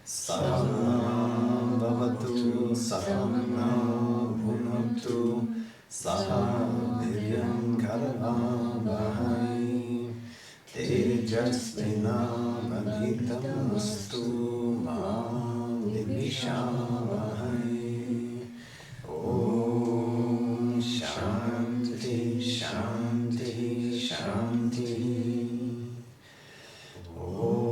Sahanam bhavatu, sahanam bhunaktu, saha viryam karavavahai, tejasvinavadhitamustu ma vivishavahai. Om Shanti, Shanti, Shanti. Om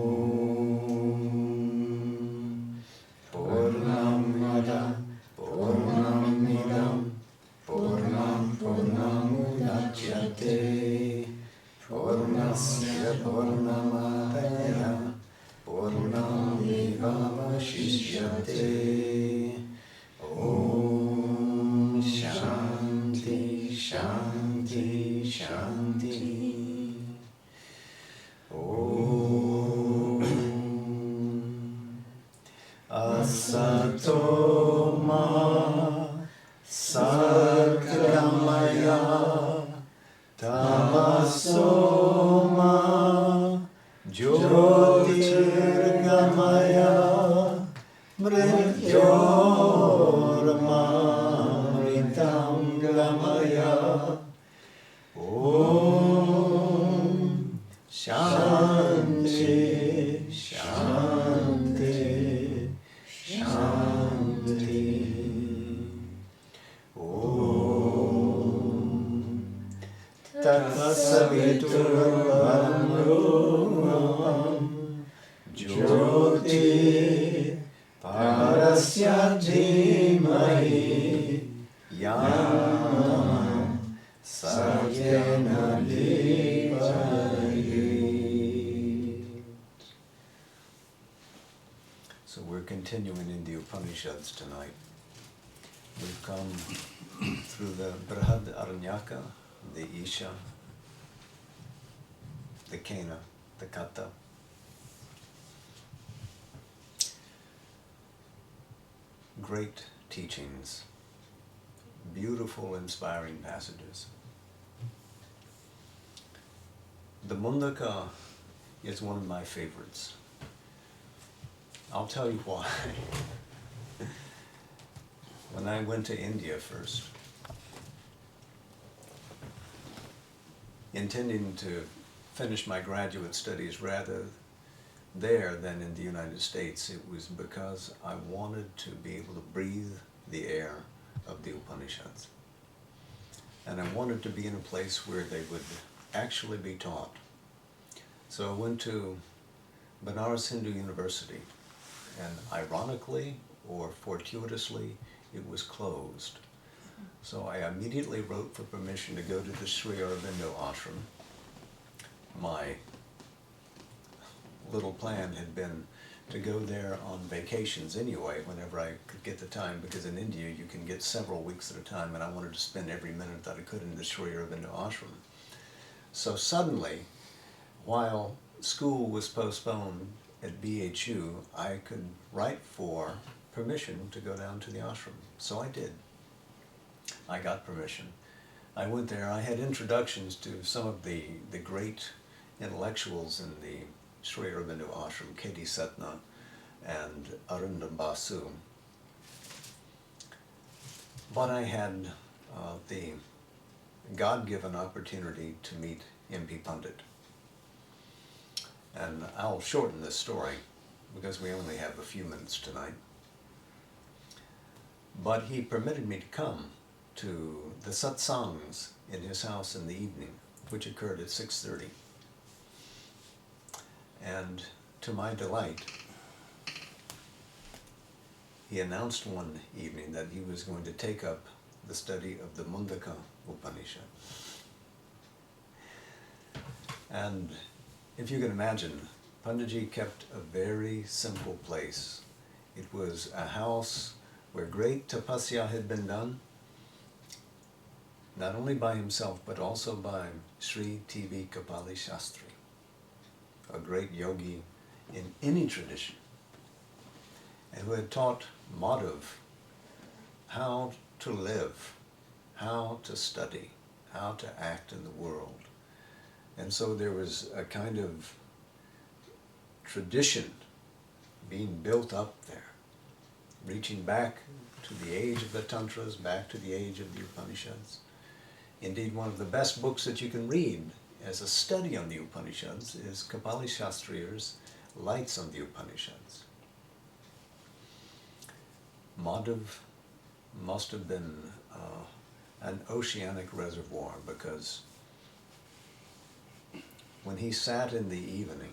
Purnamada, Purnamidam, Purnamudachyate, Purnasya Purnamadaya, Purnamevavashishyate. Om Shanti, Shanti, Shanti. Om Asato Ma Satgamaya, Tamaso Ma Jyotirgamaya, Mrityorma Gamaya. Om Shanti, Shanti, Shanti. Om Tatsaviturvaramruvam Jyoti Parasya Dhimahi Yama Saryena Devayit. So we're continuing in the Upanishads tonight. We've come through the Brihad Aranyaka, the Isha, the Kena, the Kata. Great teachings, beautiful, inspiring passages. The Mundaka is one of my favorites. I'll tell you why. When I went to India first, intending to finish my graduate studies rather there than in the United States, it was because I wanted to be able to breathe the air of the Upanishads. And I wanted to be in a place where they would actually be taught. So I went to Banaras Hindu University, and ironically or fortuitously, it was closed. So I immediately wrote for permission to go to the Sri Aurobindo ashram. My little plan had been to go there on vacations anyway, whenever I could get the time, because in India you can get several weeks at a time, and I wanted to spend every minute that I could in the Sri Aurobindo ashram. So suddenly, while school was postponed at BHU, I could write for permission to go down to the ashram. So I did. I got permission. I went there. I had introductions to some of the great intellectuals in the Sri Aurobindo ashram, K.D. Setna and Arundam Basu. But I had the God-given opportunity to meet M.P. Pandit. And I'll shorten this story because we only have a few minutes tonight. But he permitted me to come to the Satsangs in his house in the evening, which occurred at 6:30. And to my delight, he announced one evening that he was going to take up the study of the Mundaka Upanishad. And if you can imagine, Panditji kept a very simple place. It was a house where great tapasya had been done, not only by himself, but also by Sri T.V. Kapali Shastri, a great yogi in any tradition, and who had taught Madhav how to live, how to study, how to act in the world. And so there was a kind of tradition being built up there, reaching back to the age of the Tantras, back to the age of the Upanishads. Indeed, one of the best books that you can read as a study on the Upanishads is Kapali Shastriyar's Lights on the Upanishads. Madhav must have been an oceanic reservoir, because when he sat in the evening,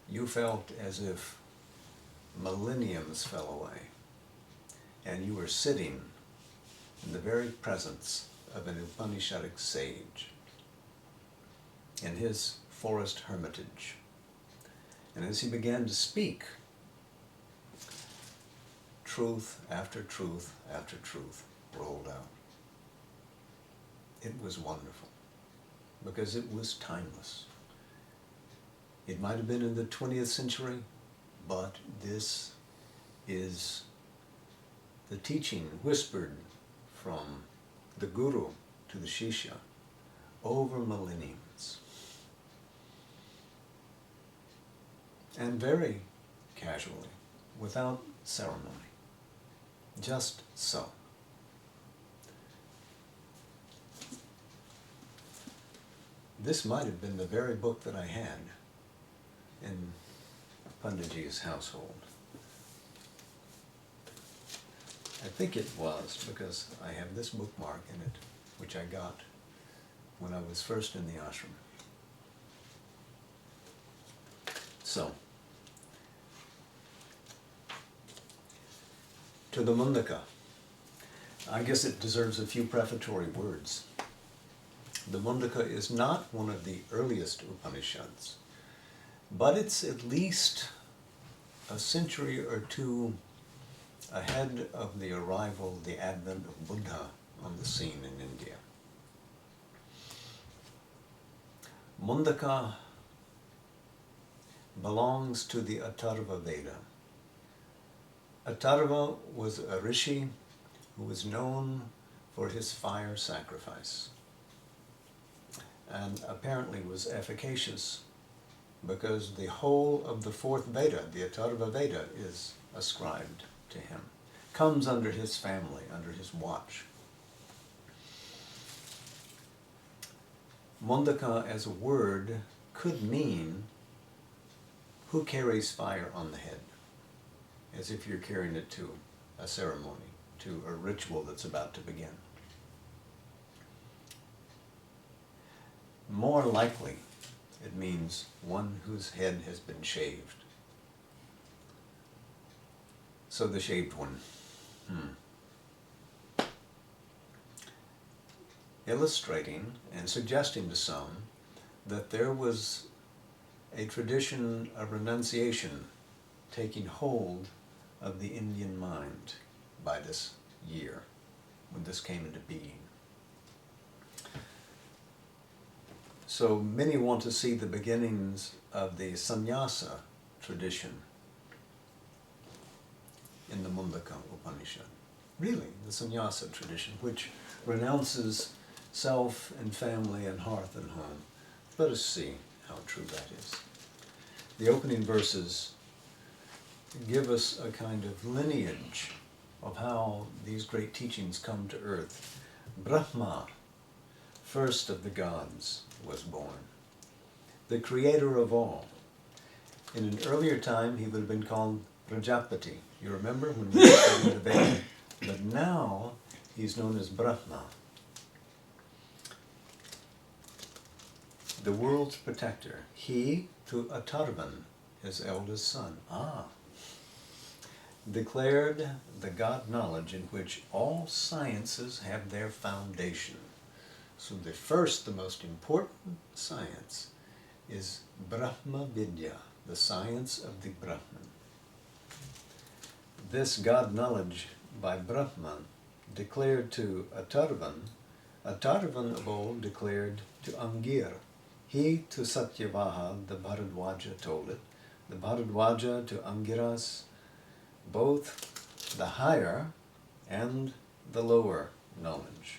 you felt as if millenniums fell away, and you were sitting in the very presence of an Upanishadic sage in his forest hermitage. And as he began to speak, truth after truth after truth rolled out. It was wonderful, because it was timeless. It might have been in the 20th century, but this is the teaching whispered from the Guru to the Shishya over millenniums. And very casually, without ceremony, just so. This might have been the very book that I had in Panditji's household. I think it was, because I have this bookmark in it, which I got when I was first in the ashram. So, to the Mundaka. I guess it deserves a few prefatory words. The Mundaka is not one of the earliest Upanishads, but it's at least a century or two ahead of the arrival, the advent of Buddha on the scene in India. Mundaka belongs to the Atharva Veda. Atharva was a rishi who was known for his fire sacrifice, and apparently was efficacious, because the whole of the fourth Veda, the Atharva Veda, is ascribed to him, comes under his family, under his watch. Mundaka as a word could mean who carries fire on the head, as if you're carrying it to a ceremony, to a ritual that's about to begin. More likely, it means one whose head has been shaved. So the shaved one. Illustrating and suggesting to some that there was a tradition of renunciation taking hold of the Indian mind by this year, when this came into being. So many want to see the beginnings of the sannyasa tradition in the Mundaka Upanishad. Really, the sannyasa tradition, which renounces self and family and hearth and home. Let us see how true that is. The opening verses give us a kind of lineage of how these great teachings come to earth. Brahma, first of the gods, was born, the creator of all. In an earlier time, he would have been called Prajapati. You remember when we studied the Veda? But now, he's known as Brahma, the world's protector. He, to Atharvan, his eldest son, declared the God knowledge in which all sciences have their foundation. So the first, the most important science is Brahma Vidya, the science of the Brahman. This God knowledge by Brahman declared to Atharvan, Atharvan of old declared to Angir. He to Satyavaha, the Bharadwaja, told it. The Bharadwaja to Angiras, both the higher and the lower knowledge.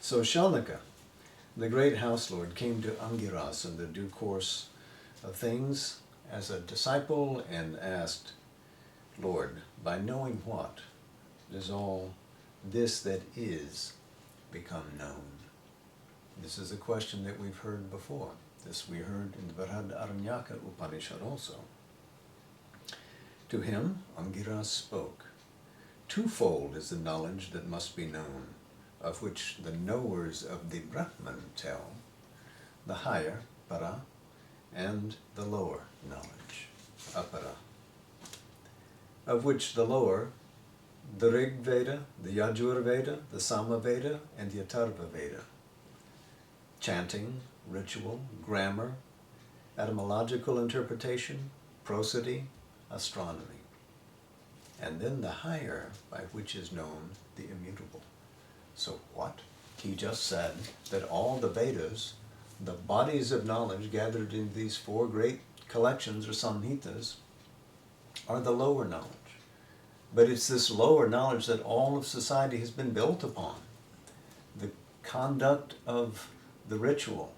So Shaunaka, the great house lord, came to Angiras in the due course of things as a disciple and asked, Lord, by knowing what does all this that is become known? This is a question that we've heard before. This we heard in the Brihadaranyaka Upanishad also. To him, Angiras spoke, twofold is the knowledge that must be known, of which the knowers of the Brahman tell, the higher, para, and the lower knowledge, apara, of which the lower, the Rig Veda, the Yajur Veda, the Sama Veda, and the Atharva Veda. Chanting, ritual, grammar, etymological interpretation, prosody, astronomy. And then the higher, by which is known the immutable. So what? He just said that all the Vedas, the bodies of knowledge gathered in these four great collections or samhitas, are the lower knowledge. But it's this lower knowledge that all of society has been built upon. The conduct of the ritual,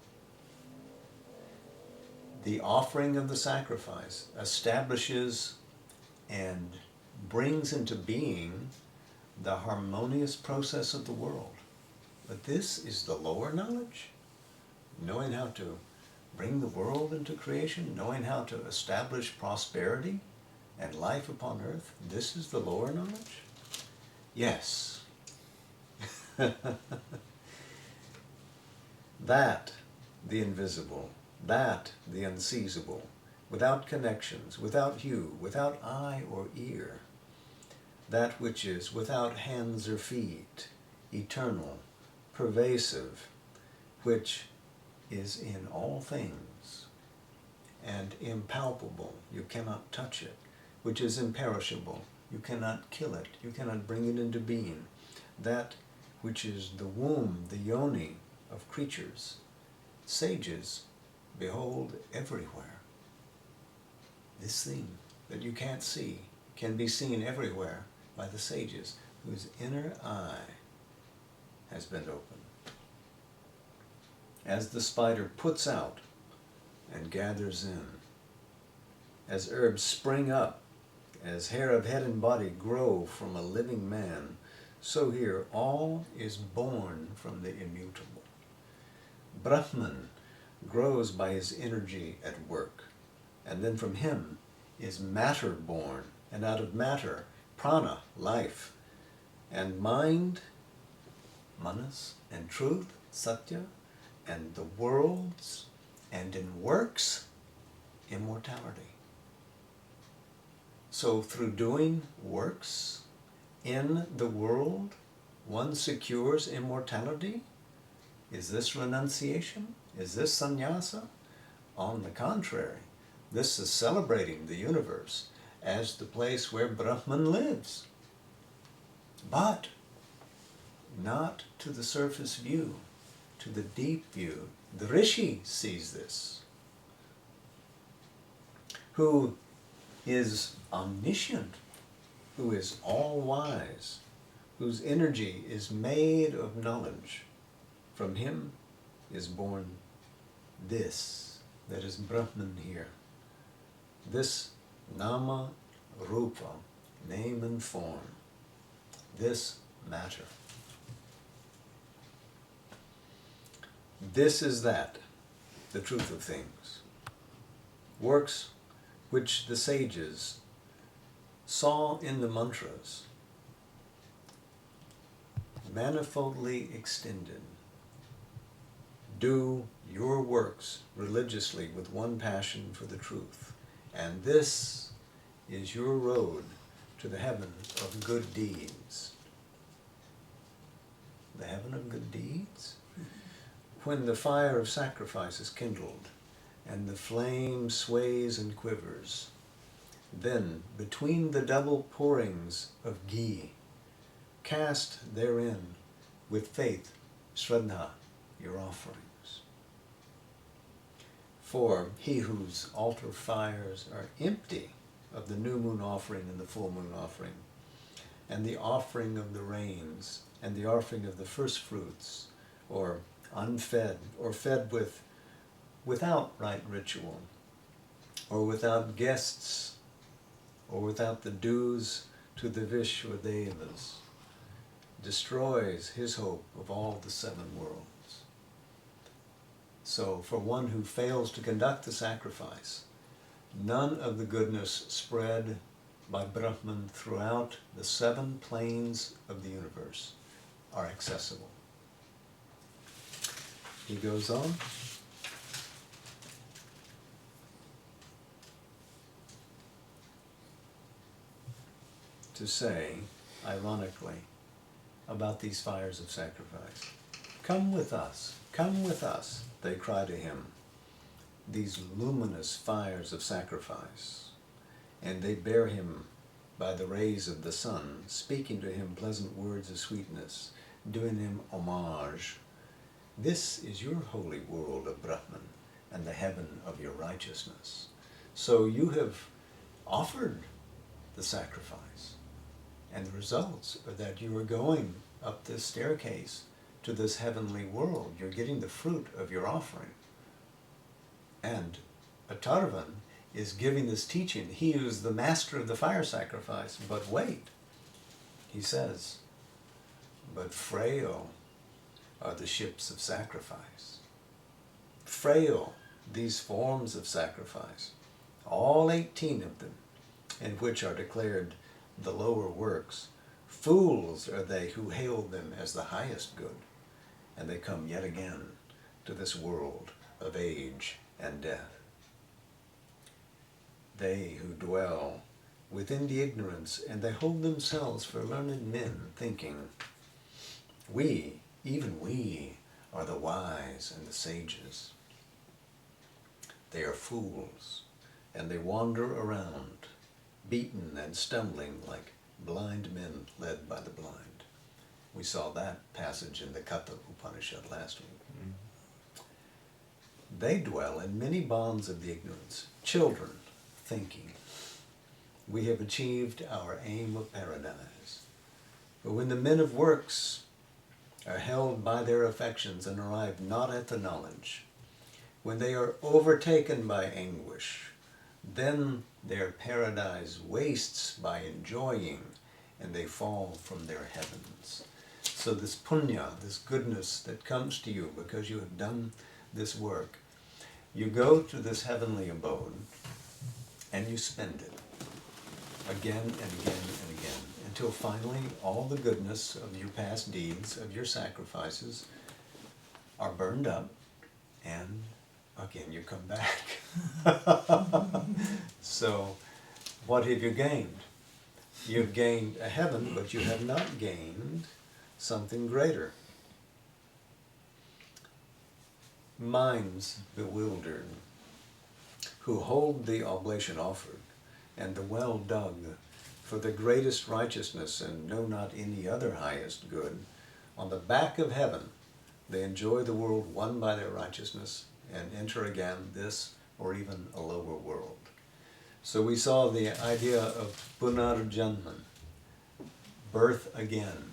the offering of the sacrifice, establishes and brings into being the harmonious process of the world. But this is the lower knowledge. Knowing how to bring the world into creation, knowing how to establish prosperity and life upon earth, this is the lower knowledge? Yes. That, the invisible, that, the unseizable, without connections, without hue, without eye or ear, that which is without hands or feet, eternal, pervasive, which is in all things, and impalpable, you cannot touch it, which is imperishable, you cannot kill it, you cannot bring it into being, that which is the womb, the yoni of creatures, sages behold everywhere. This thing that you can't see can be seen everywhere by the sages whose inner eye has been opened. As the spider puts out and gathers in, as herbs spring up, as hair of head and body grow from a living man, so here all is born from the immutable. Brahman grows by his energy at work, and then from him is matter born, and out of matter, prana, life, and mind, manas, and truth, satya, and the worlds, and in works, immortality. So through doing works in the world, one secures immortality? Is this renunciation? Is this sannyasa? On the contrary, this is celebrating the universe as the place where Brahman lives. But not to the surface view, to the deep view. The Rishi sees this, who is omniscient, who is all-wise, whose energy is made of knowledge. From him is born this, that is Brahman here. This nama, rupa, name and form, this matter. This is that, the truth of things. Works which the sages saw in the mantras, manifoldly extended. Do your works religiously with one passion for the truth, and this is your road to the heaven of good deeds. The heaven of good deeds? When the fire of sacrifice is kindled, and the flame sways and quivers, then between the double pourings of ghee, cast therein with faith, shraddha, your offerings. For he whose altar fires are empty of the new moon offering and the full moon offering, and the offering of the rains, and the offering of the first fruits, or unfed, or fed without right ritual, or without guests, or without the dues to the Vishwadevas, destroys his hope of all the 7 worlds. So for one who fails to conduct the sacrifice, none of the goodness spread by Brahman throughout the 7 planes of the universe are accessible. He goes on. To say, ironically, about these fires of sacrifice. Come with us, they cry to him, these luminous fires of sacrifice. And they bear him by the rays of the sun, speaking to him pleasant words of sweetness, doing him homage. This is your holy world of Brahman and the heaven of your righteousness. So you have offered the sacrifice. And the results are that you are going up this staircase to this heavenly world. You're getting the fruit of your offering. And Atharvan is giving this teaching. He is the master of the fire sacrifice. But wait, he says, but frail are the ships of sacrifice. Frail, these forms of sacrifice, all 18 of them, in which are declared the lower works. Fools are they who hail them as the highest good, and they come yet again to this world of age and death. They who dwell within the ignorance, and they hold themselves for learned men, thinking, we, even we, are the wise and the sages. They are fools, and they wander around, beaten and stumbling like blind men led by the blind. We saw that passage in the Katha Upanishad last week. They dwell in many bonds of the ignorance, children thinking, we have achieved our aim of paradise. But when the men of works are held by their affections and arrive not at the knowledge, when they are overtaken by anguish, then their paradise wastes by enjoying, and they fall from their heavens. So this punya, this goodness that comes to you because you have done this work, you go to this heavenly abode and you spend it again and again and again until finally all the goodness of your past deeds, of your sacrifices, are burned up, and again you come back. So what have you gained? You've gained a heaven, but you have not gained something greater. Minds bewildered, who hold the oblation offered, and the well dug for the greatest righteousness and know not any other highest good, on the back of heaven they enjoy the world won by their righteousness and enter again this or even a lower world. So we saw the idea of punarjanman, birth again,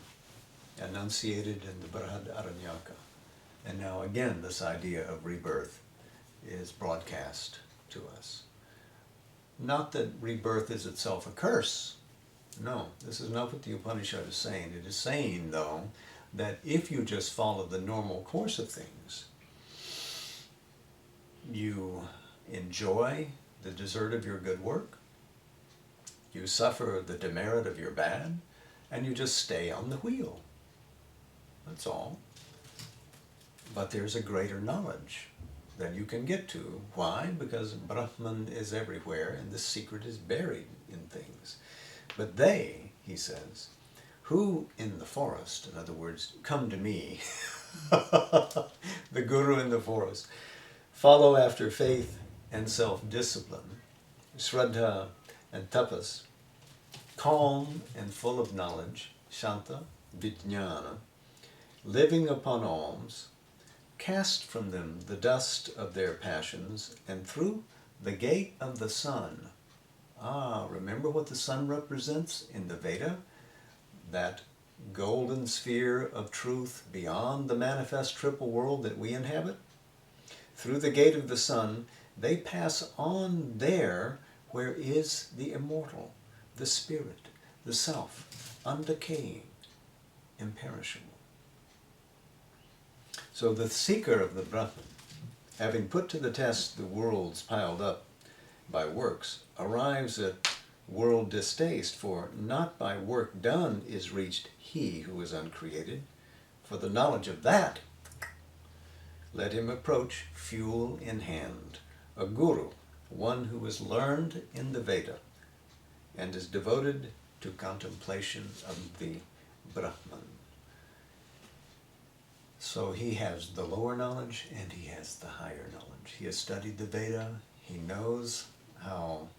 enunciated in the Brihad Aranyaka. And now again this idea of rebirth is broadcast to us. Not that rebirth is itself a curse. No, this is not what the Upanishad is saying. It is saying, though, that if you just follow the normal course of things, you enjoy the desert of your good work, you suffer the demerit of your bad, and you just stay on the wheel. That's all. But there's a greater knowledge that you can get to. Why? Because Brahman is everywhere, and the secret is buried in things. But they, he says, who in the forest, in other words, come to me, the guru in the forest, follow after faith and self-discipline, shraddha and tapas, calm and full of knowledge, shanta, vijnana, living upon alms, cast from them the dust of their passions, and through the gate of the sun. Remember what the sun represents in the Veda? That golden sphere of truth beyond the manifest triple world that we inhabit? Through the gate of the sun, They pass on there where is the immortal, the spirit, the self, undecaying, imperishable. So the seeker of the Brahman, having put to the test the worlds piled up by works, arrives at world distaste, for not by work done is reached he who is uncreated. For the knowledge of that, let him approach fuel in hand, a guru, one who is learned in the Veda and is devoted to contemplation of the Brahman. So he has the lower knowledge and he has the higher knowledge. He has studied the Veda. He knows how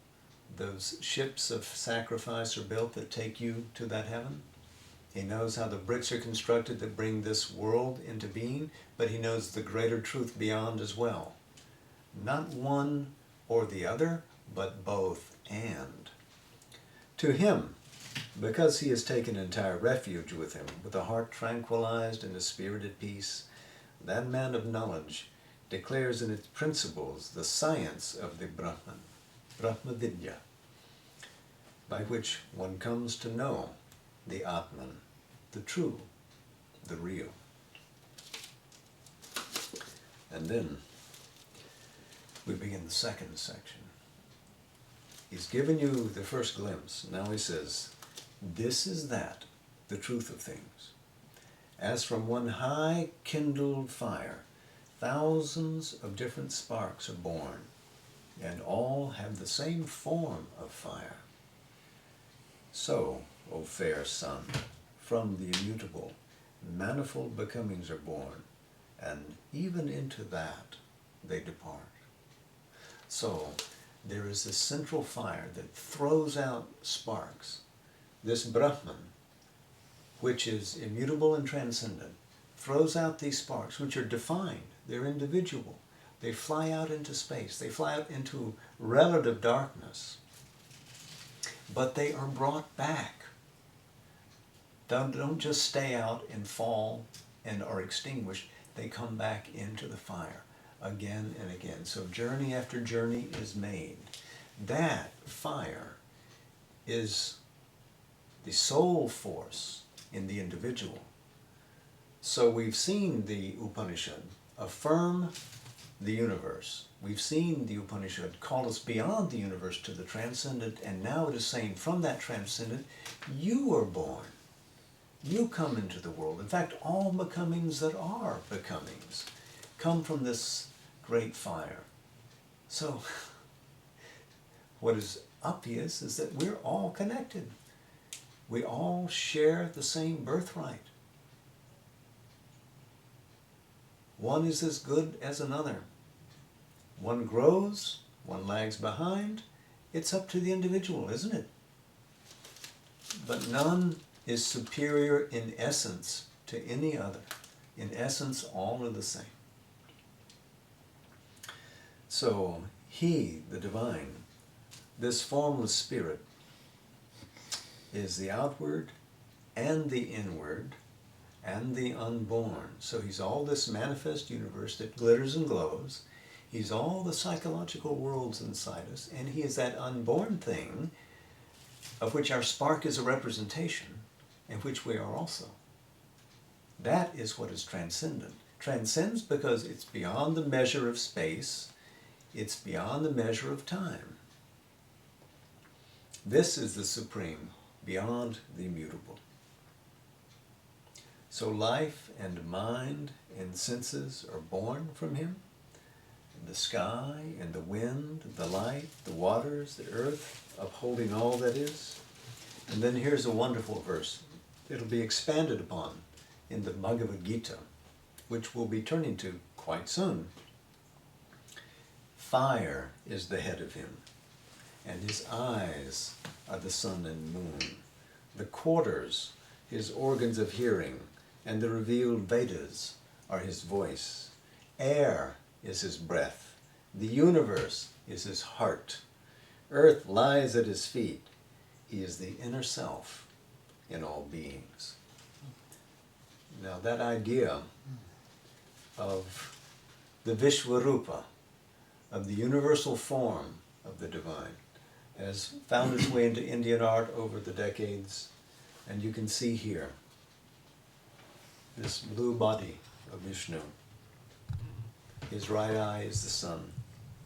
those ships of sacrifice are built that take you to that heaven. He knows how the bricks are constructed that bring this world into being, but he knows the greater truth beyond as well. Not one or the other, but both and. To him, because he has taken entire refuge with him, with a heart tranquilized and a spirit at peace, that man of knowledge declares in its principles the science of the Brahman, Brahma Vidya, by which one comes to know the Atman, the true, the real. And then we begin the second section. He's given you the first glimpse. Now he says, this is that, the truth of things. As from one high kindled fire, thousands of different sparks are born, and all have the same form of fire. So, O fair sun, from the immutable, manifold becomings are born, and even into that they depart. So, there is this central fire that throws out sparks. This Brahman, which is immutable and transcendent, throws out these sparks, which are defined. They're individual. They fly out into space. They fly out into relative darkness. But they are brought back. Don't just stay out and fall and are extinguished. They come back into the fire again and again. So journey after journey is made. That fire is the soul force in the individual. So we've seen the Upanishad affirm the universe. We've seen the Upanishad call us beyond the universe to the transcendent, and now it is saying from that transcendent, you are born. You come into the world. In fact, all becomings that are becomings come from this great fire. So, what is obvious is that we're all connected. We all share the same birthright. One is as good as another. One grows, one lags behind. It's up to the individual, isn't it? But none is superior in essence to any other. In essence, all are the same. So, he, the divine, this formless spirit, is the outward and the inward and the unborn. So he's all this manifest universe that glitters and glows. He's all the psychological worlds inside us, and he is that unborn thing of which our spark is a representation, and which we are also. That is what is transcendent. Transcends because it's beyond the measure of space, it's beyond the measure of time. This is the supreme, beyond the immutable. So life and mind and senses are born from him. The sky and the wind, the light, the waters, the earth, upholding all that is. And then here's a wonderful verse. It'll be expanded upon in the Bhagavad Gita, which we'll be turning to quite soon. Fire is the head of him, and his eyes are the sun and moon. The quarters, his organs of hearing, and the revealed Vedas are his voice. Air is his breath. The universe is his heart. Earth lies at his feet. He is the inner self in all beings. Now that idea of the Vishwarupa, of the universal form of the divine has found its way into Indian art over the decades, and you can see here this blue body of Vishnu. His right eye is the sun,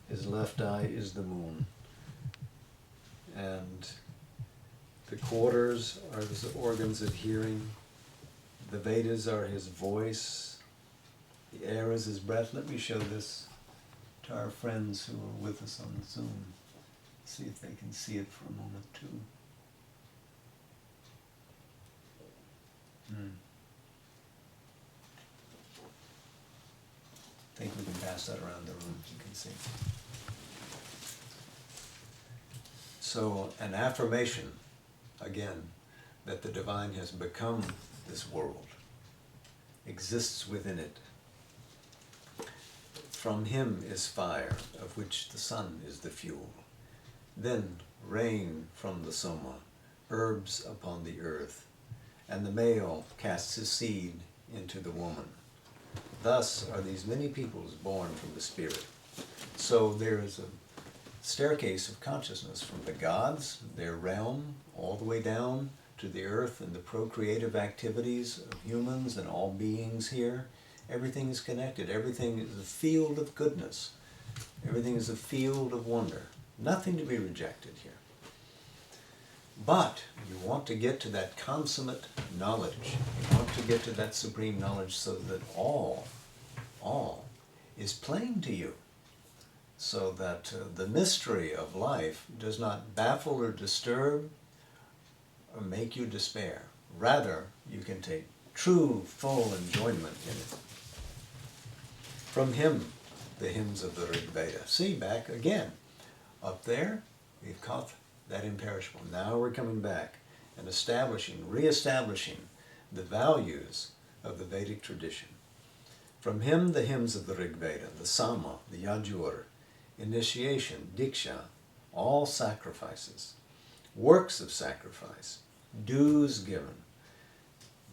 his left eye is the moon, and the quarters are his organs of hearing, the Vedas are his voice, the air is his breath. Let me show this to our friends who are with us on Zoom. See if they can see it for a moment too. I think we can pass that around the room, you can see. So an affirmation, again, that the divine has become this world, exists within it. From him is fire, of which the sun is the fuel. Then rain from the soma, herbs upon the earth, and the male casts his seed into the woman. Thus are these many peoples born from the spirit. So there is a staircase of consciousness from the gods, their realm, all the way down to the earth and the procreative activities of humans and all beings here. Everything is connected. Everything is a field of goodness. Everything is a field of wonder. Nothing to be rejected here. But you want to get to that consummate knowledge. You want to get to that supreme knowledge so that all is plain to you. So that the mystery of life does not baffle or disturb or make you despair. Rather, you can take true, full enjoyment in it. From him, the hymns of the Rig Veda. See, back again. Up there, we've caught that imperishable. Now we're coming back and re-establishing the values of the Vedic tradition. From him, the hymns of the Rig Veda, the Sama, the Yajur, initiation, Diksha, all sacrifices, works of sacrifice, dues given,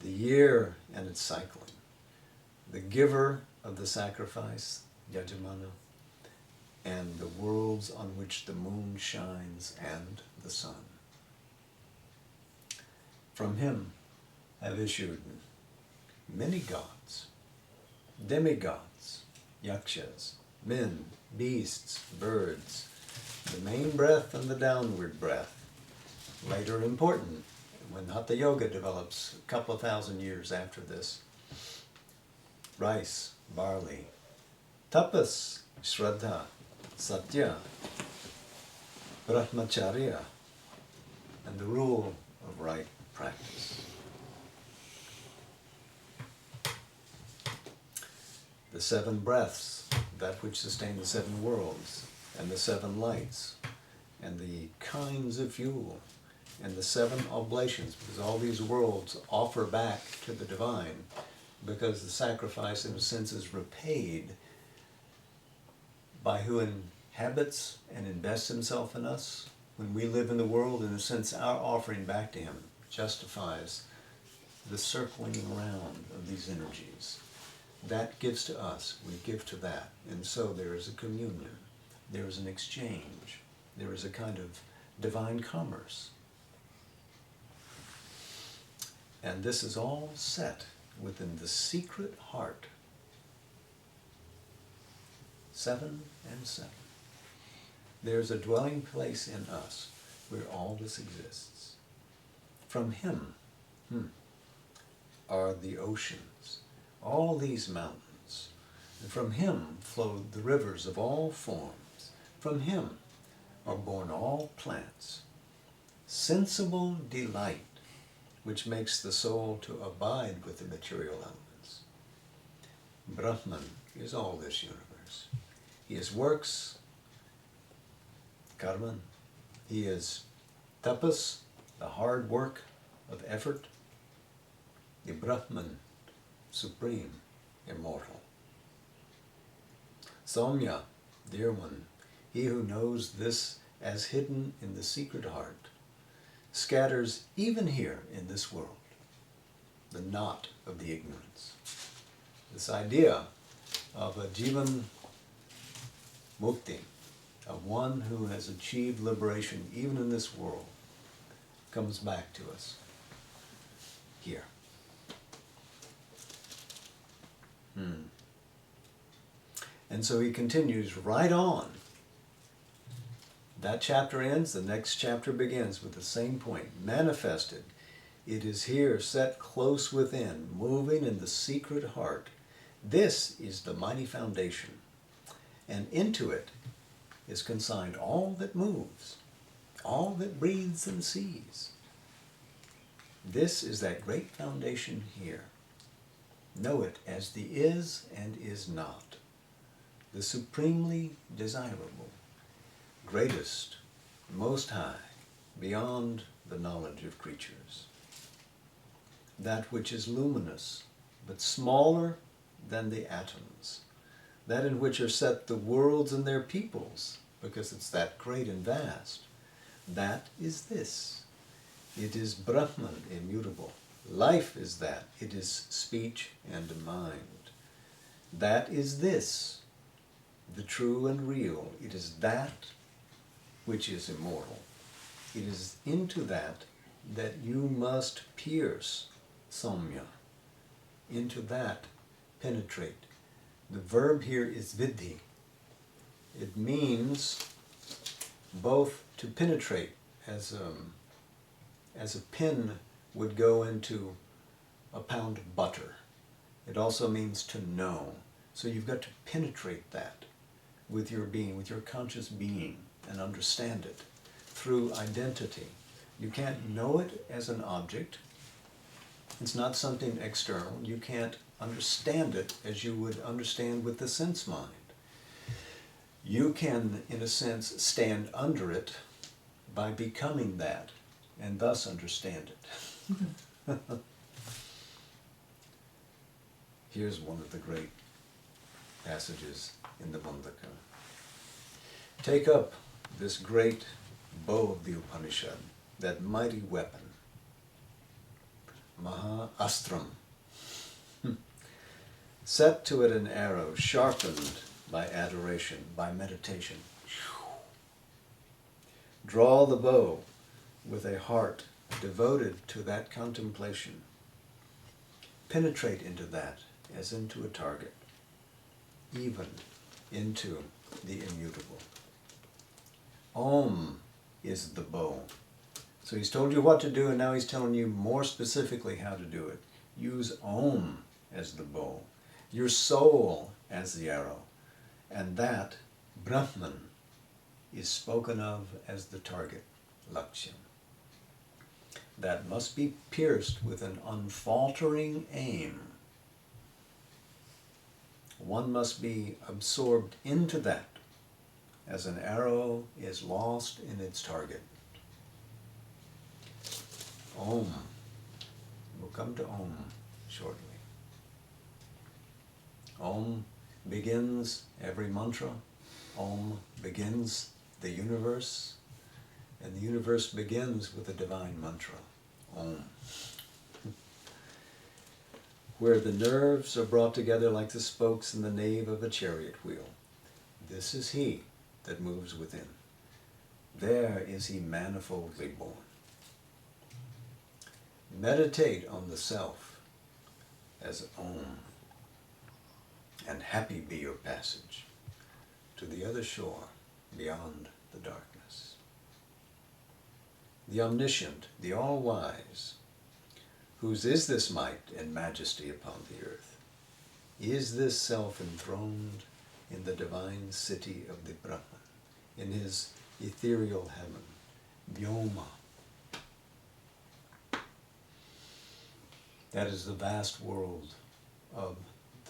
the year and its cycling, the giver of the sacrifice, Yajamana, and the worlds on which the moon shines and the sun. From him have issued many gods, demigods, yakshas, men, beasts, birds, the main breath and the downward breath. Later important, when Hatha Yoga develops a couple of thousand years after this. Rice, barley, tapas, shraddha, satya, brahmacharya, and the rule of right practice. The seven breaths, that which sustain the seven worlds, and the seven lights, and the kinds of fuel, and the seven oblations, because all these worlds offer back to the divine, because the sacrifice, in a sense, is repaid by who inhabits and invests himself in us. When we live in the world, in a sense, our offering back to him justifies the circling around of these energies. That gives to us, we give to that. And so there is a communion, there is an exchange, there is a kind of divine commerce. And this is all set within the secret heart. 7 and 7. There's a dwelling place in us where all this exists. From him are the oceans, all these mountains. And from him flow the rivers of all forms. From him are born all plants. Sensible delight, which makes the soul to abide with the material elements. Brahman is all this universe. He is works, karma. He is tapas, the hard work of effort. The Brahman, supreme, immortal. Saumya, dear one, he who knows this as hidden in the secret heart, scatters even here in this world the knot of the ignorance. This idea of a jivan mukti, of one who has achieved liberation even in this world comes back to us here. And so he continues right on. That chapter ends, the next chapter begins with the same point. Manifested, it is here set close within, moving in the secret heart. This is the mighty foundation, and into it is consigned all that moves, all that breathes and sees. This is that great foundation here. Know it as the is and is not, the supremely desirable, greatest, most high, beyond the knowledge of creatures. That which is luminous, but smaller than the atoms, that in which are set the worlds and their peoples, because it's that great and vast. That is this. It is Brahman, immutable. Life is that. It is speech and mind. That is this, the true and real. It is that which is immortal. It is into that that you must pierce, samya. Into that penetrate. The verb here is vidhi. It means both to penetrate, as a pin would go into a pound of butter. It also means to know. So you've got to penetrate that with your being, with your conscious being, and understand it through identity. You can't know it as an object. It's not something external. You can't understand it as you would understand with the sense mind. You can, in a sense, stand under it by becoming that, and thus understand it. Here's one of the great passages in the Mundaka. Take up this great bow of the Upanishad, that mighty weapon, Maha Astram. Set to it an arrow sharpened by adoration, by meditation. Draw the bow with a heart devoted to that contemplation. Penetrate into that as into a target, even into the immutable. Om is the bow. So he's told you what to do, and now he's telling you more specifically how to do it. Use Om as the bow, your soul as the arrow, and that, Brahman, is spoken of as the target, Lakshya. That must be pierced with an unfaltering aim. One must be absorbed into that, as an arrow is lost in its target. Om. We'll come to Om shortly. Om begins every mantra. Om begins the universe. And the universe begins with a divine mantra. Om. Where the nerves are brought together like the spokes in the nave of a chariot wheel. This is he that moves within. There is he manifoldly born. Meditate on the self as Om, and happy be your passage to the other shore beyond the darkness. The omniscient, the all-wise, whose is this might and majesty upon the earth? Is this self enthroned in the divine city of the Brahman, in his ethereal heaven, Vyoma? That is the vast world of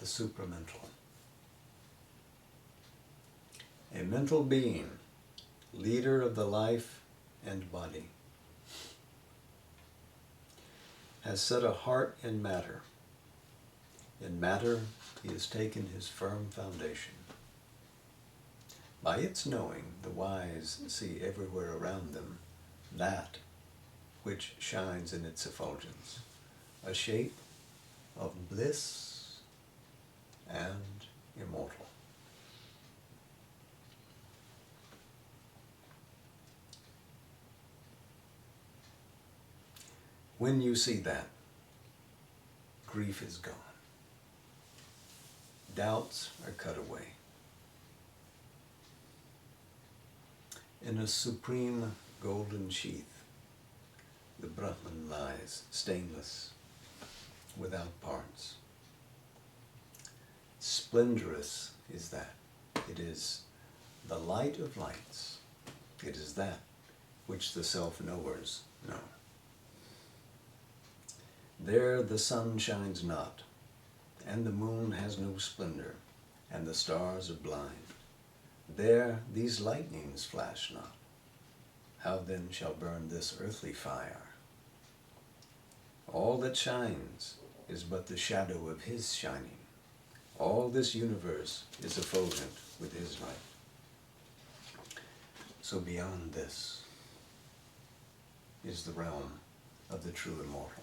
the supramental. A mental being, leader of the life and body, has set a heart in matter. In matter, he has taken his firm foundation. By its knowing, the wise see everywhere around them that which shines in its effulgence, a shape of bliss and immortal. When you see that, grief is gone. Doubts are cut away. In a supreme golden sheath, the Brahman lies, stainless, without parts. Splendorous is that. It is the light of lights. It is that which the self-knowers know. There the sun shines not, and the moon has no splendor, and the stars are blind. There these lightnings flash not. How then shall burn this earthly fire? All that shines is but the shadow of his shining. All this universe is effulgent with his light. So beyond this is the realm of the true immortal.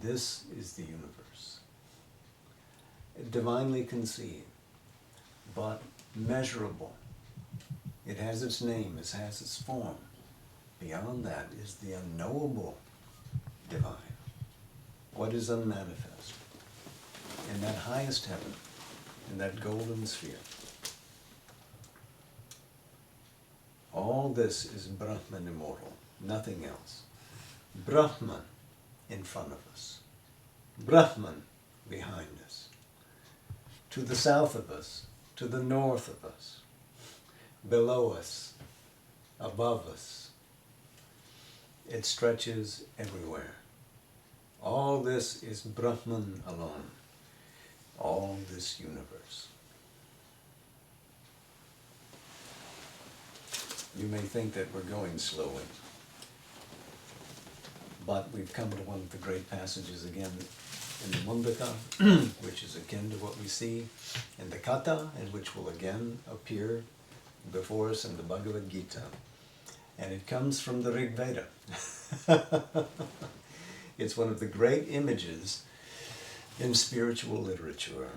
This is the universe. Divinely conceived, but measurable. It has its name, it has its form. Beyond that is the unknowable divine. What is unmanifest? In that highest heaven, in that golden sphere. All this is Brahman immortal, nothing else. Brahman in front of us. Brahman behind us. To the south of us, to the north of us, below us, above us. It stretches everywhere. All this is Brahman alone. All this universe. You may think that we're going slowly, but we've come to one of the great passages again in the Mundaka, which is akin to what we see in the Katha, and which will again appear before us in the Bhagavad Gita. And it comes from the Rig Veda. It's one of the great images in spiritual literature.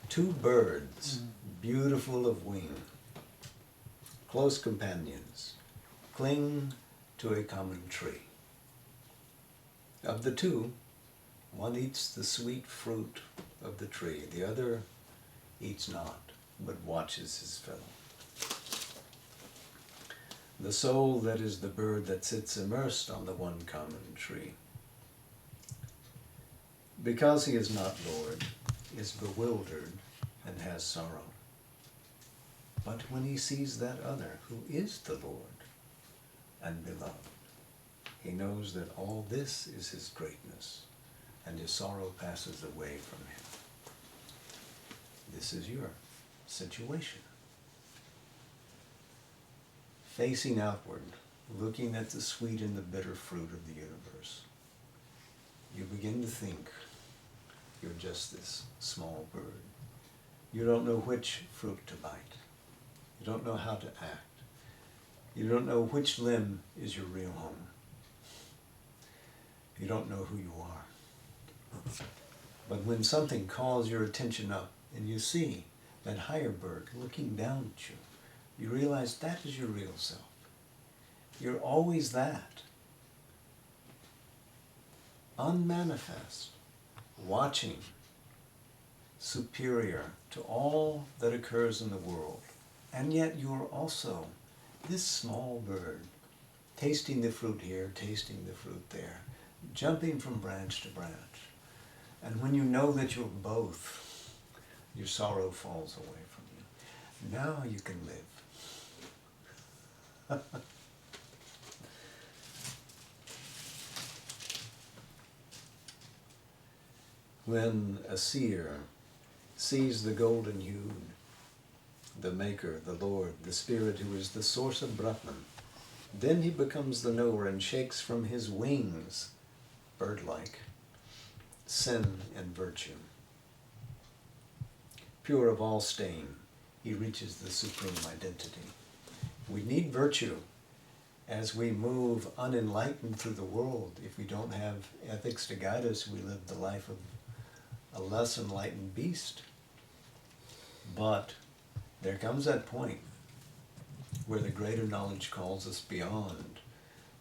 Two birds, beautiful of wing, close companions, cling to a common tree. Of the two, one eats the sweet fruit of the tree, the other eats not, but watches his fellow. The soul that is the bird that sits immersed on the one common tree, because he is not Lord, is bewildered and has sorrow. But when he sees that other, who is the Lord and beloved, he knows that all this is his greatness, and his sorrow passes away from him. This is your situation. Facing outward, looking at the sweet and the bitter fruit of the universe, you begin to think you're just this small bird. You don't know which fruit to bite. You don't know how to act. You don't know which limb is your real home. You don't know who you are. But when something calls your attention up and you see that higher bird looking down at you, you realize that is your real self. You're always that. Unmanifest, watching, superior to all that occurs in the world. And yet you are also this small bird, tasting the fruit here, tasting the fruit there, jumping from branch to branch. And when you know that you're both, your sorrow falls away from you. Now you can live. When a seer sees the golden hued, the Maker, the Lord, the Spirit who is the source of Brahman, then he becomes the knower and shakes from his wings, bird-like, sin and virtue. Pure of all stain, he reaches the supreme identity. We need virtue as we move unenlightened through the world. If we don't have ethics to guide us, we live the life of a less enlightened beast. But there comes that point where the greater knowledge calls us beyond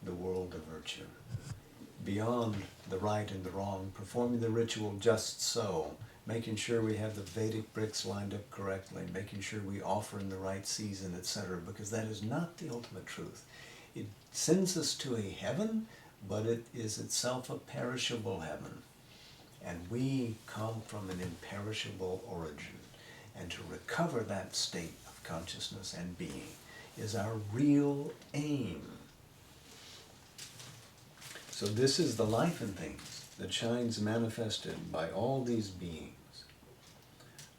the world of virtue. beyond the right and the wrong, performing the ritual just so, making sure we have the Vedic bricks lined up correctly, making sure we offer in the right season, etc., because that is not the ultimate truth. It sends us to a heaven, but it is itself a perishable heaven. And we come from an imperishable origin. And to recover that state of consciousness and being is our real aim. So this is the life in things that shines manifested by all these beings.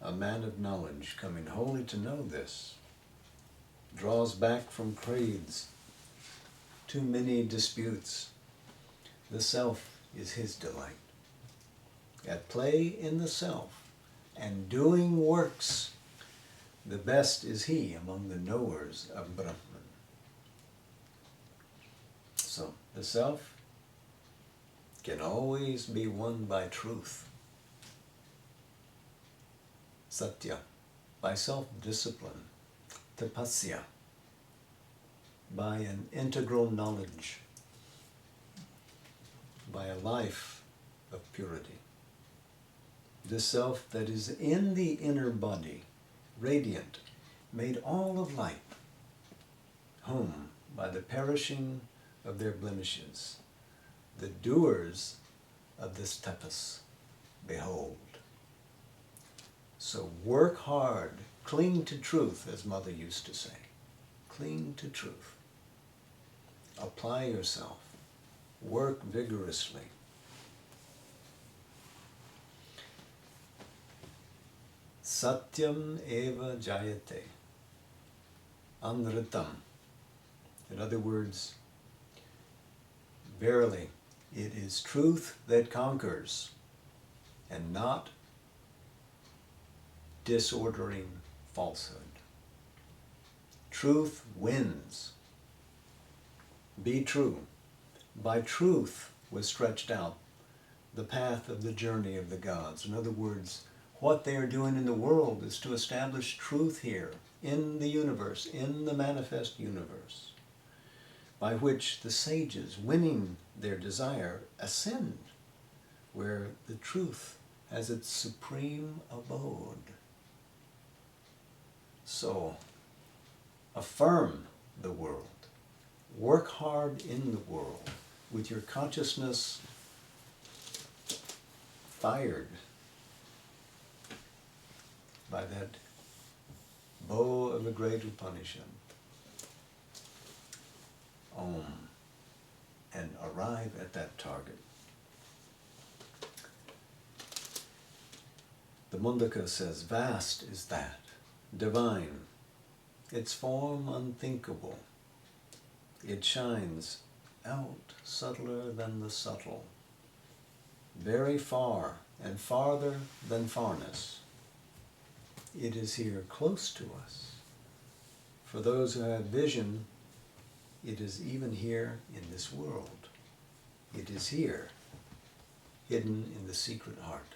A man of knowledge, coming wholly to know this, draws back from creeds, too many disputes. The self is his delight. At play in the self, and doing works, the best is he among the knowers of Brahman. So, the self can always be won by truth, satya, by self-discipline, tapasya, by an integral knowledge, by a life of purity. The self that is in the inner body, radiant, made all of light, whom, by the perishing of their blemishes, the doers of this tapas behold. So work hard, cling to truth, as Mother used to say. Cling to truth. Apply yourself. Work vigorously. Satyam eva jayate. Anritam. In other words, verily, it is truth that conquers, and not disordering falsehood. Truth wins. Be true. By truth was stretched out the path of the journey of the gods. In other words, what they are doing in the world is to establish truth here, in the universe, in the manifest universe, by which the sages, winning their desire, ascend, where the truth has its supreme abode. So, affirm the world. Work hard in the world with your consciousness fired by that bow of a great Upanishad. Om. And arrive at that target. The Mundaka says, vast is that, divine, its form unthinkable. It shines out subtler than the subtle, very far and farther than farness. It is here close to us. For those who have vision, it is even here in this world. It is here, hidden in the secret heart.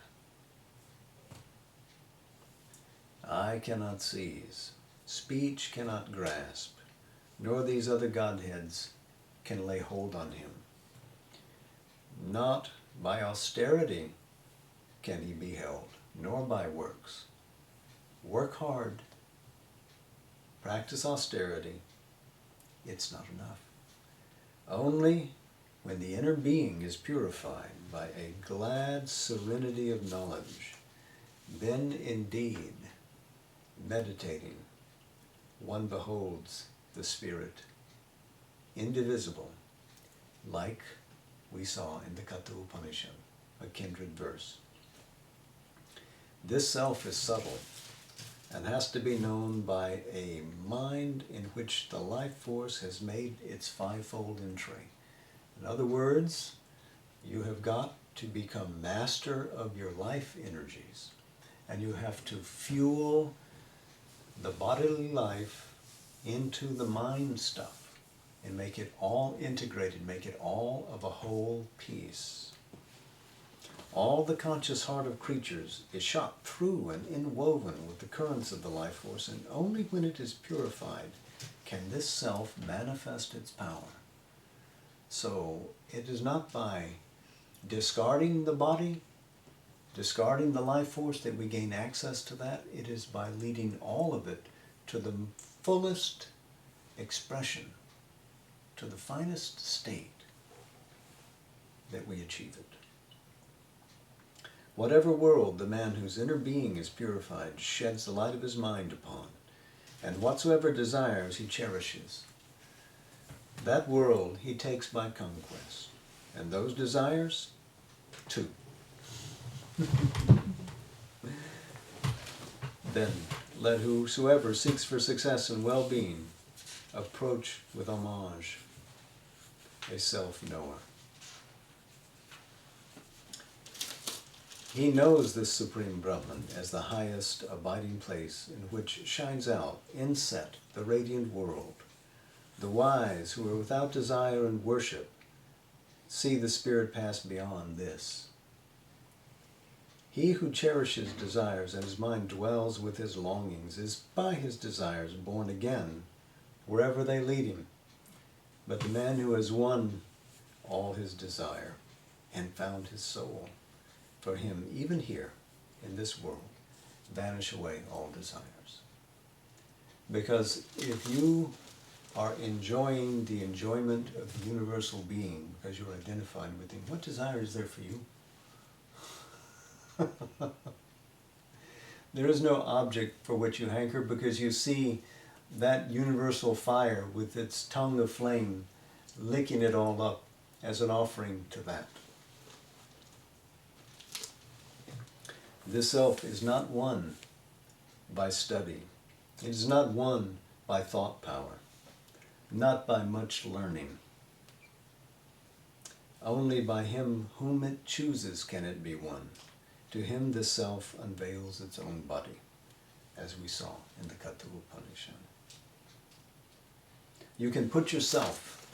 Eye cannot seize, speech cannot grasp, nor these other Godheads can lay hold on him. Not by austerity can he be held, nor by works. Work hard, practice austerity, it's not enough. Only when the inner being is purified by a glad serenity of knowledge, then indeed, meditating, one beholds the Spirit, indivisible, like we saw in the Katha Upanishad, a kindred verse. This self is subtle and has to be known by a mind in which the life force has made its fivefold entry. In other words, you have got to become master of your life energies, and you have to fuel the bodily life into the mind stuff and make it all integrated, make it all of a whole piece. All the conscious heart of creatures is shot through and inwoven with the currents of the life force, and only when it is purified can this self manifest its power. So it is not by discarding the body, discarding the life force that we gain access to that. It is by leading all of it to the fullest expression, to the finest state, that we achieve it. Whatever world the man whose inner being is purified sheds the light of his mind upon, and whatsoever desires he cherishes, that world he takes by conquest, and those desires, too. Then let whosoever seeks for success and well-being approach with homage a self-knower. He knows this Supreme Brahman as the highest abiding place in which shines out, inset, the radiant world. The wise, who are without desire and worship, see the spirit pass beyond this. He who cherishes desires and his mind dwells with his longings is by his desires born again, wherever they lead him. But the man who has won all his desire and found his soul, for him, even here, in this world, vanish away all desires. Because if you are enjoying the enjoyment of the universal being because you're identified with him, what desire is there for you? There is no object for which you hanker, because you see that universal fire with its tongue of flame licking it all up as an offering to that. This self is not won by study. It is not won by thought power, not by much learning. Only by him whom it chooses can it be won. To him this self unveils its own body, as we saw in the Katha Upanishad. You can put yourself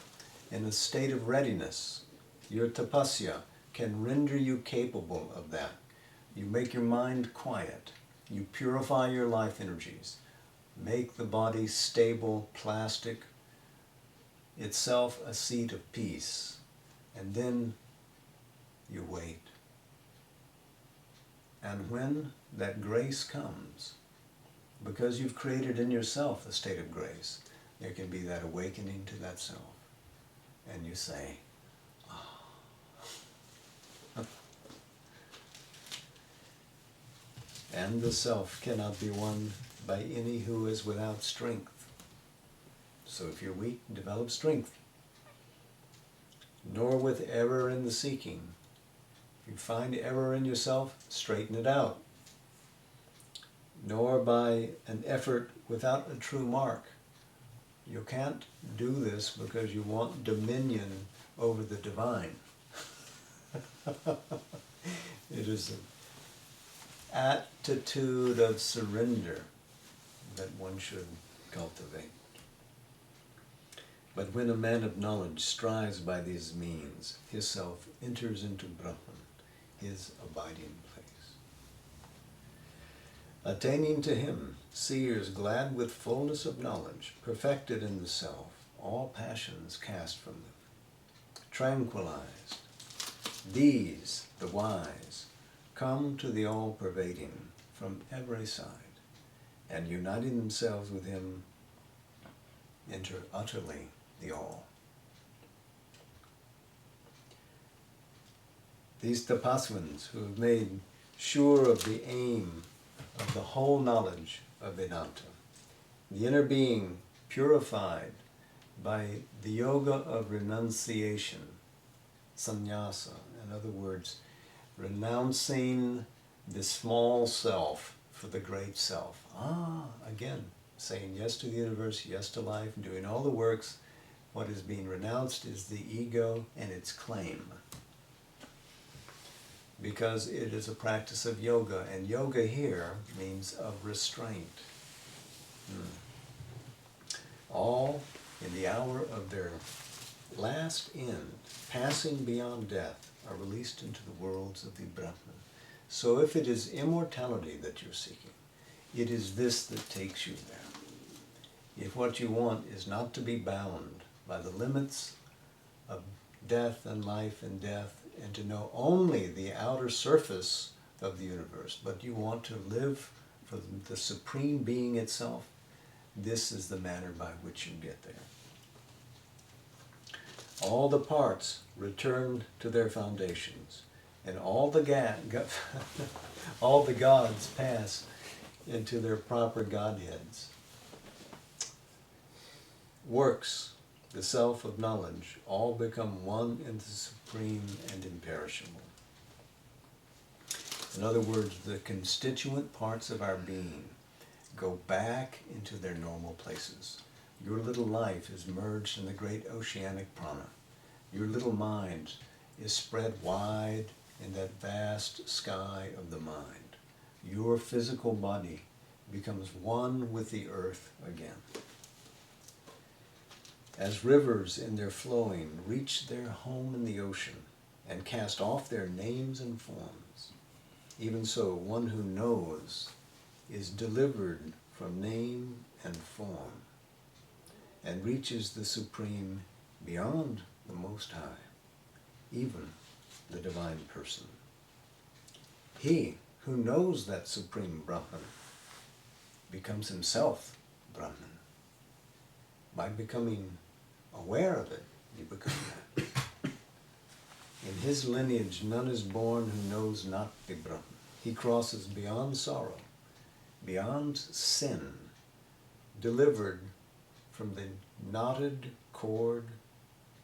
in a state of readiness. Your tapasya can render you capable of that. You make your mind quiet. You purify your life energies. Make the body stable, plastic, itself a seat of peace. And then you wait. And when that grace comes, because you've created in yourself a state of grace, there can be that awakening to that self. And you say, and the self cannot be won by any who is without strength. So if you're weak, develop strength. Nor with error in the seeking. If you find error in yourself, straighten it out. Nor by an effort without a true mark. You can't do this because you want dominion over the divine. It is an attitude of surrender that one should cultivate. But when a man of knowledge strives by these means, his self enters into Brahman, his abiding place. Attaining to him, seers glad with fullness of knowledge, perfected in the self, all passions cast from them, tranquilized, these, the wise, come to the all-pervading from every side, and uniting themselves with him, enter utterly the all. These tapasvins who have made sure of the aim of the whole knowledge of Vedanta, the inner being purified by the yoga of renunciation, sannyasa, in other words, renouncing the small self for the great self. Again, saying yes to the universe, yes to life, doing all the works. What is being renounced is the ego and its claim. Because it is a practice of yoga, and yoga here means of restraint. All in the hour of their last end, passing beyond death, are released into the worlds of the Brahman. So if it is immortality that you're seeking, it is this that takes you there. If what you want is not to be bound by the limits of death and life and death, and to know only the outer surface of the universe, but you want to live for the Supreme Being itself, this is the manner by which you get there. All the parts return to their foundations, and all the all the gods pass into their proper godheads. Works, the self of knowledge, all become one in the supreme and imperishable. In other words, the constituent parts of our being go back into their normal places. Your little life is merged in the great oceanic prana. Your little mind is spread wide in that vast sky of the mind. Your physical body becomes one with the earth again. As rivers in their flowing reach their home in the ocean and cast off their names and forms, even so one who knows is delivered from name and form and reaches the Supreme beyond the Most High, even the Divine Person. He who knows that Supreme Brahman becomes himself Brahman. By becoming aware of it, you become that. In his lineage, none is born who knows not the Brahman. He crosses beyond sorrow, beyond sin, delivered from the knotted cord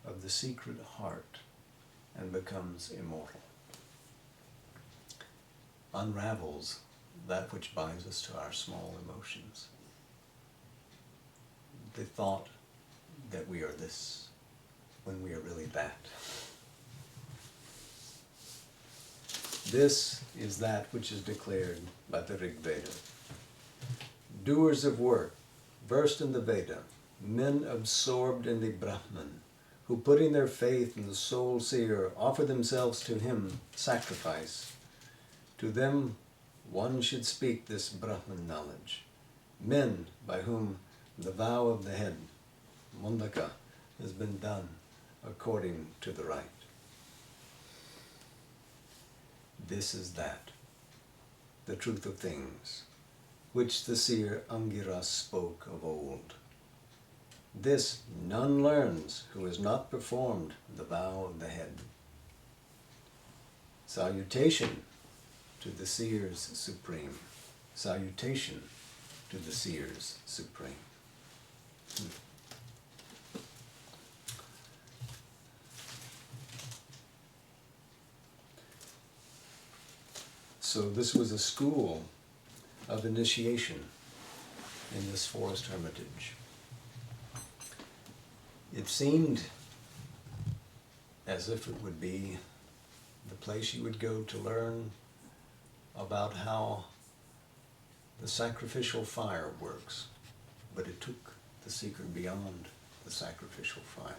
of the secret heart, and becomes immortal. Unravels that which binds us to our small emotions. The thought that we are this when we are really that. This is that which is declared by the Rig Veda. Doers of work, versed in the Veda, men absorbed in the Brahman, who putting their faith in the sole seer offer themselves to him sacrifice. To them one should speak this Brahman knowledge. Men by whom the vow of the head, Mundaka, has been done according to the right. This is that, the truth of things, which the seer Angiras spoke of old. This none learns who has not performed the vow of the head. Salutation to the seers supreme. Salutation to the seers supreme. So this was a school of initiation in this forest hermitage. It seemed as if it would be the place you would go to learn about how the sacrificial fire works, but it took the seeker beyond the sacrificial fire.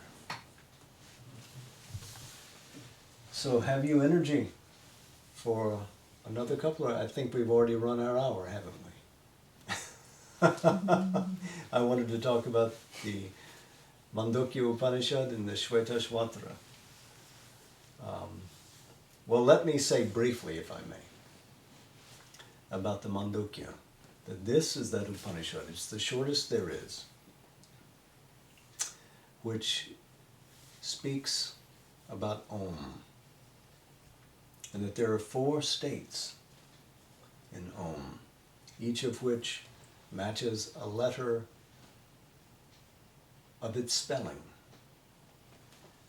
So have you energy for another couple of, I think we've already run our hour, haven't we? I wanted to talk about the Mundaka Upanishad and the Shvetashvatra. Well, let me say briefly, if I may, about the Mundaka, that this is that Upanishad. It's the shortest there is, which speaks about Om, and that there are 4 states in Om, each of which matches a letter of its spelling.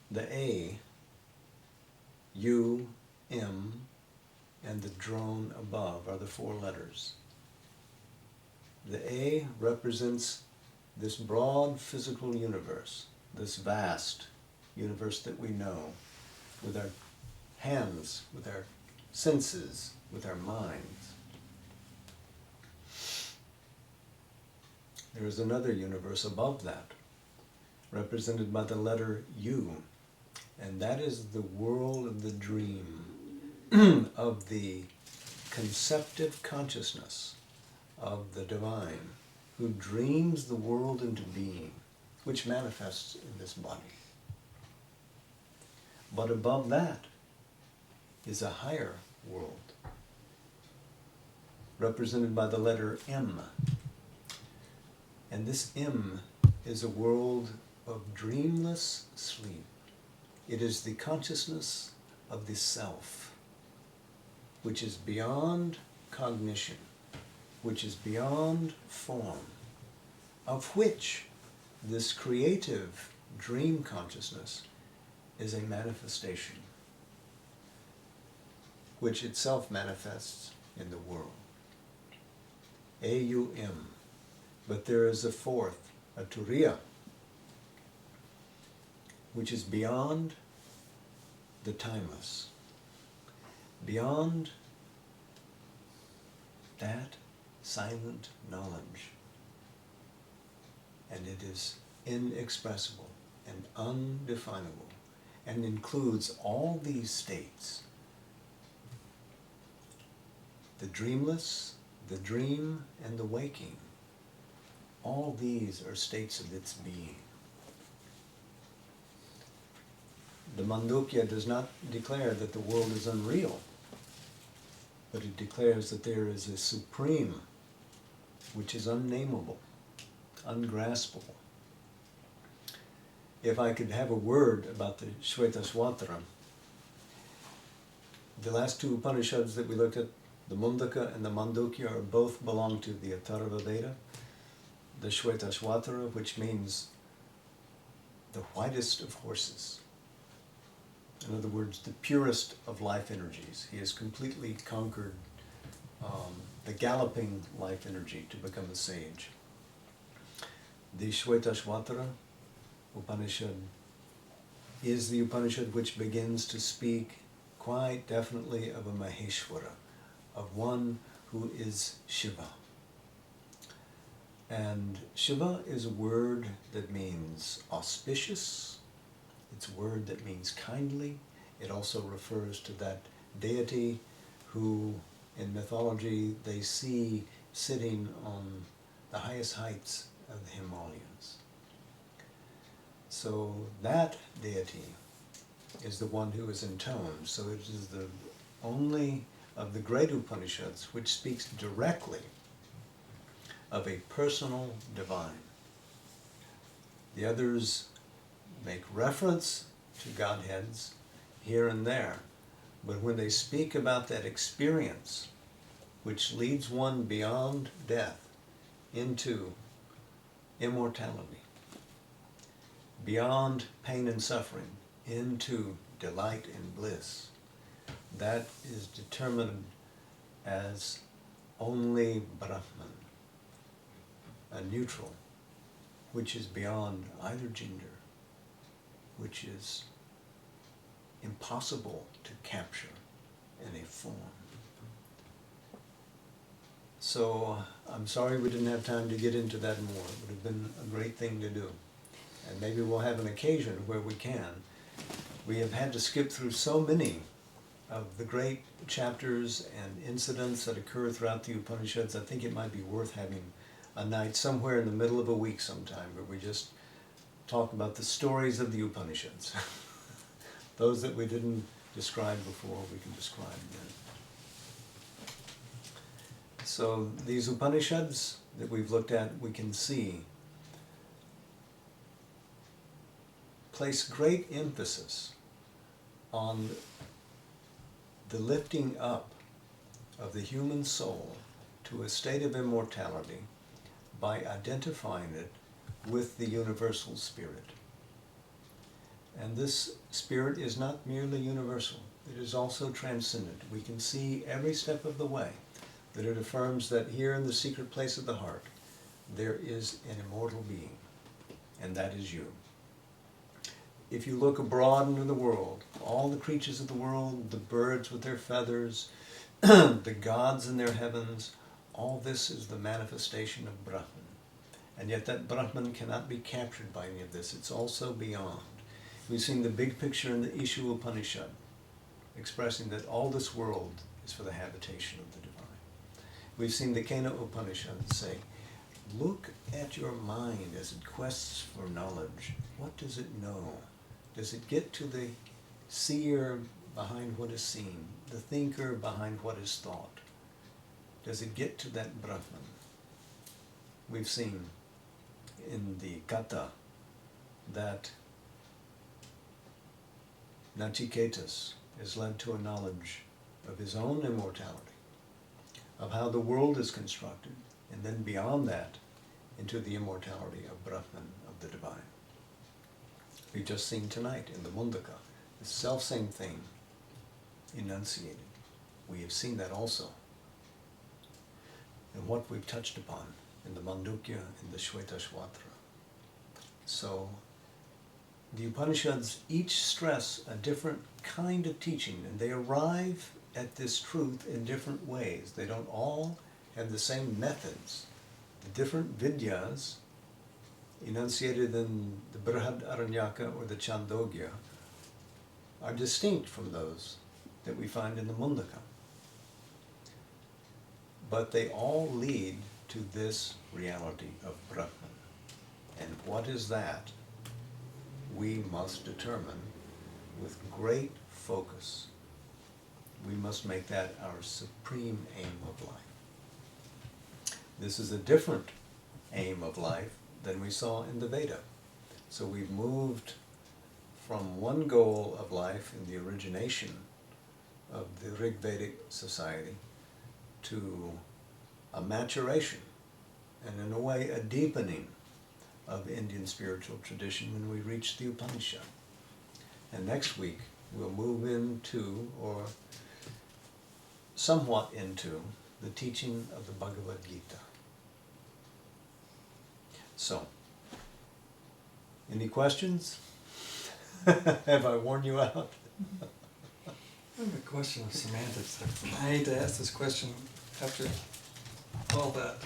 The A, U, M, and the drone above are the 4 letters. The A represents this broad physical universe, this vast universe that we know with our hands, with our senses, with our minds. There is another universe above that, represented by the letter U, and that is the world of the dream, of the conceptive consciousness of the divine, who dreams the world into being, which manifests in this body. But above that is a higher world, represented by the letter M. And this M is a world of dreamless sleep. It is the consciousness of the self, which is beyond cognition, which is beyond form, of which this creative dream consciousness is a manifestation, which itself manifests in the world. A-U-M. But there is a fourth, a Turiya, which is beyond the timeless, beyond that silent knowledge. And it is inexpressible and undefinable, and includes all these states: the dreamless, the dream, and the waking. All these are states of its being. The Mundaka does not declare that the world is unreal, but it declares that there is a supreme, which is unnameable, ungraspable. If I could have a word about the Shvetashvatara, the last two Upanishads that we looked at, the Mundaka and the Mandukya, are both belong to the Atharva Veda. The Shvetashvatara, which means the whitest of horses. In other words, the purest of life energies. He has completely conquered the galloping life energy to become a sage. The Shvetashvatara Upanishad is the Upanishad which begins to speak quite definitely of a Maheshwara, of one who is Shiva. And Shiva is a word that means auspicious. It's a word that means kindly. It also refers to that deity who, in mythology, they see sitting on the highest heights of the Himalayas. So that deity is the one who is entombed. So it is the only of the great Upanishads which speaks directly of a personal divine. The others make reference to Godheads here and there, but when they speak about that experience which leads one beyond death into immortality, beyond pain and suffering into delight and bliss, that is determined as only Brahman, a neutral, which is beyond either gender, which is impossible to capture in a form. So I'm sorry we didn't have time to get into that more. It would have been a great thing to do. And maybe we'll have an occasion where we can. We have had to skip through so many of the great chapters and incidents that occur throughout the Upanishads. I think it might be worth having a night somewhere in the middle of a week sometime where we just talk about the stories of the Upanishads. Those that we didn't describe before, we can describe then. So these Upanishads that we've looked at, we can see, place great emphasis on the lifting up of the human soul to a state of immortality by identifying it with the universal spirit. And this spirit is not merely universal, it is also transcendent. We can see every step of the way that it affirms that here in the secret place of the heart there is an immortal being, and that is you. If you look abroad into the world, all the creatures of the world, the birds with their feathers, the gods in their heavens, all this is the manifestation of Brahman. And yet that Brahman cannot be captured by any of this. It's also beyond. We've seen the big picture in the Isha Upanishad, expressing that all this world is for the habitation of the divine. We've seen the Kena Upanishad say, look at your mind as it quests for knowledge. What does it know? Does it get to the seer behind what is seen, the thinker behind what is thought? Does it get to that Brahman? We've seen in the Katha that Nachiketas is led to a knowledge of his own immortality, of how the world is constructed, and then beyond that, into the immortality of Brahman, of the divine. We've just seen tonight in the Mundaka, the self-same thing enunciated. We have seen that also. And what we've touched upon in the Mandukya, in the Shvetashvatra. So, the Upanishads each stress a different kind of teaching, and they arrive at this truth in different ways. They don't all have the same methods. The different vidyas enunciated in the Brihad Aranyaka or the Chandogya are distinct from those that we find in the Mundaka. But they all lead to this reality of Brahman. And what is that? We must determine with great focus. We must make that our supreme aim of life. This is a different aim of life than we saw in the Veda. So we've moved from one goal of life in the origination of the Rig Vedic society to a maturation and in a way a deepening of Indian spiritual tradition when we reach the Upanishad. And next week we'll move into, or somewhat into, the teaching of the Bhagavad Gita. So, any questions? Have I worn you out? I have a question of semantics there. I hate to ask this question after all that,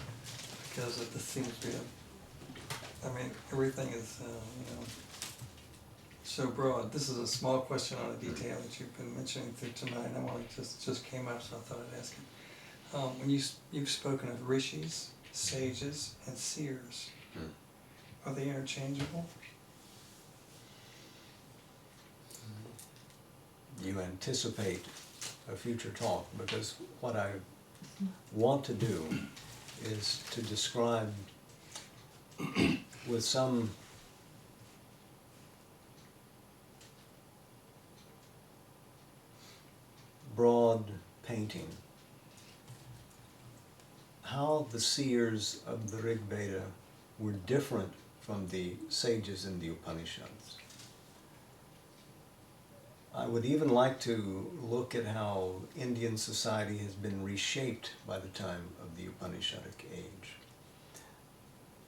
because it just seems to be everything is, so broad. This is a small question on a detail that you've been mentioning through tonight. I want to just came up, so I thought I'd ask it. When you've spoken of rishis, sages, and seers, are they interchangeable? You anticipate a future talk, because what I want to do is to describe with some broad painting how the seers of the Rig Veda were different from the sages in the Upanishads. I would even like to look at how Indian society has been reshaped by the time of the Upanishadic age,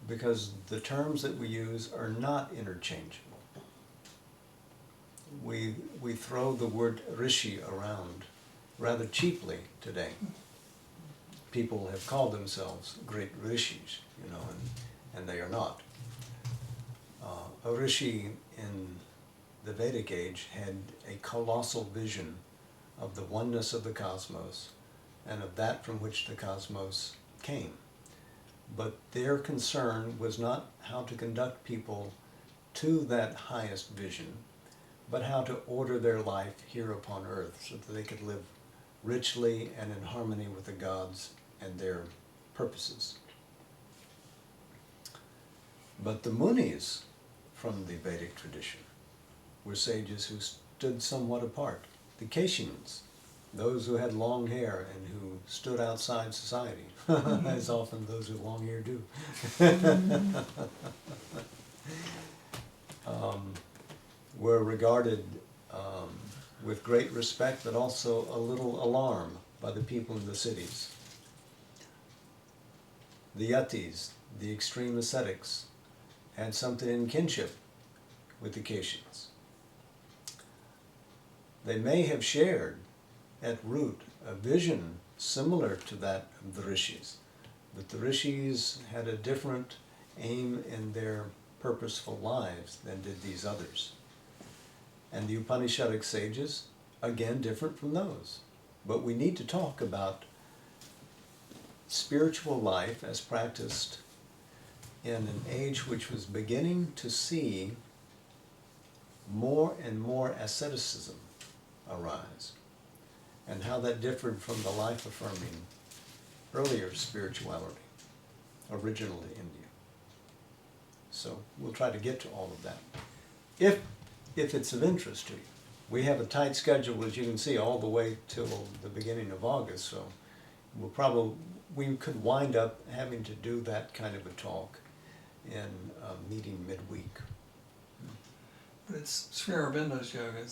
because the terms that we use are not interchangeable. We throw the word rishi around rather cheaply today. People have called themselves great rishis, and they are not. A rishi in the Vedic age had a colossal vision of the oneness of the cosmos and of that from which the cosmos came. But their concern was not how to conduct people to that highest vision, but how to order their life here upon earth so that they could live richly and in harmony with the gods and their purposes. But the Munis from the Vedic tradition were sages who stood somewhat apart. The Keshins, those who had long hair and who stood outside society, as often those with long hair do, were regarded with great respect, but also a little alarm by the people in the cities. The Yatis, the extreme ascetics, had something in kinship with the Keshins. They may have shared at root a vision similar to that of the Rishis, but the Rishis had a different aim in their purposeful lives than did these others. And the Upanishadic sages, again, different from those. But we need to talk about spiritual life as practiced in an age which was beginning to see more and more asceticism arise, and how that differed from the life-affirming earlier spirituality, original to India. So we'll try to get to all of that, if it's of interest to you. We have a tight schedule, as you can see, all the way till the beginning of August, so we could wind up having to do that kind of a talk in a meeting midweek. But it's Sri Aurobindo's yoga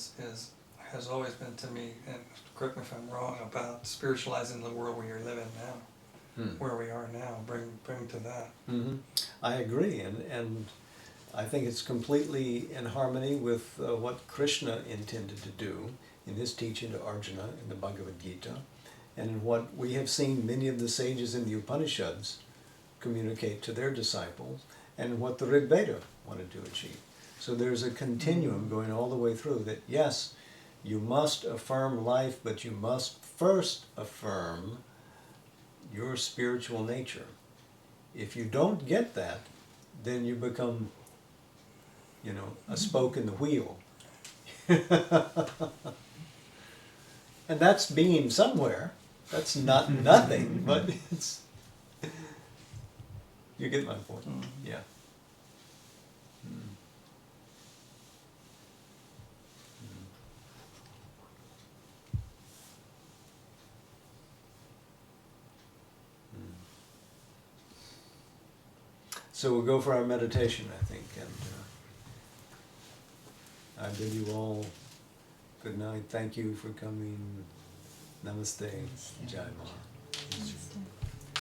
has always been to me, and correct me if I'm wrong, about spiritualizing the world we are living now, where we are now. Bring to that. Mm-hmm. I agree, and I think it's completely in harmony with what Krishna intended to do in his teaching to Arjuna in the Bhagavad Gita, and what we have seen many of the sages in the Upanishads communicate to their disciples, and what the Rig Veda wanted to achieve. So there's a continuum going all the way through that, yes, you must affirm life, but you must first affirm your spiritual nature. If you don't get that, then you become, a spoke in the wheel. And that's being somewhere. That's not nothing, but it's... You get my point. Yeah. So we'll go for our meditation, I think, and I bid you all good night. Thank you for coming. Namaste. Jai Ma. Namaste.